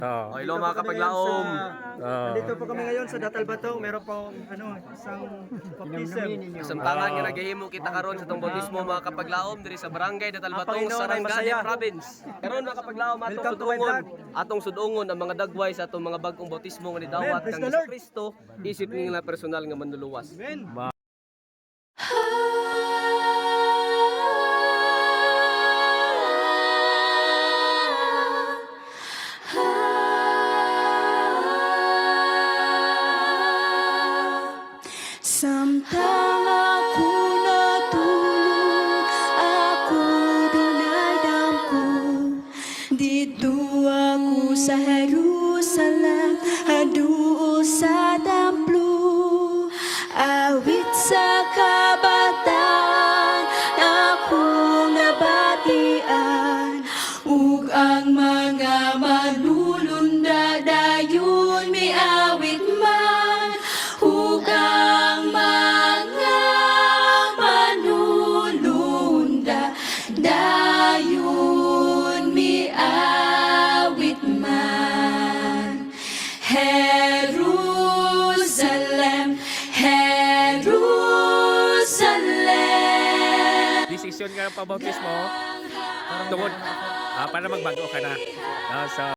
Oo. Hello mga kapaglaom. Dito po kami ngayon sa Datal Batong. Meron pong isang baptism. Samtangan nga naghihimo kita karon sa tong bautismo mga kapaglaom diri sa barangay Datal Batong, Panginoon ay Sarangani masaya. Province. Karon mga kapaglaom Welcome to my vlog. atong sudungon ang mga dagway sa atong mga bag-ong bautismo nga nidawat Praise kang the Lord. Kristo isip nila personal nga manluluwas. Amen. Samtang ako natulog, ako dunadamko. Dito ako sa Jerusalem, haduol sa templo. Awit sa kabataan, akong nabatian. Ug ang mga manulunda dayon may awit man. Ug ang mga manulunda dayon may awit man. Jerusalem, Jerusalem. Decision nga pabautismo tungod para magbago ka na. So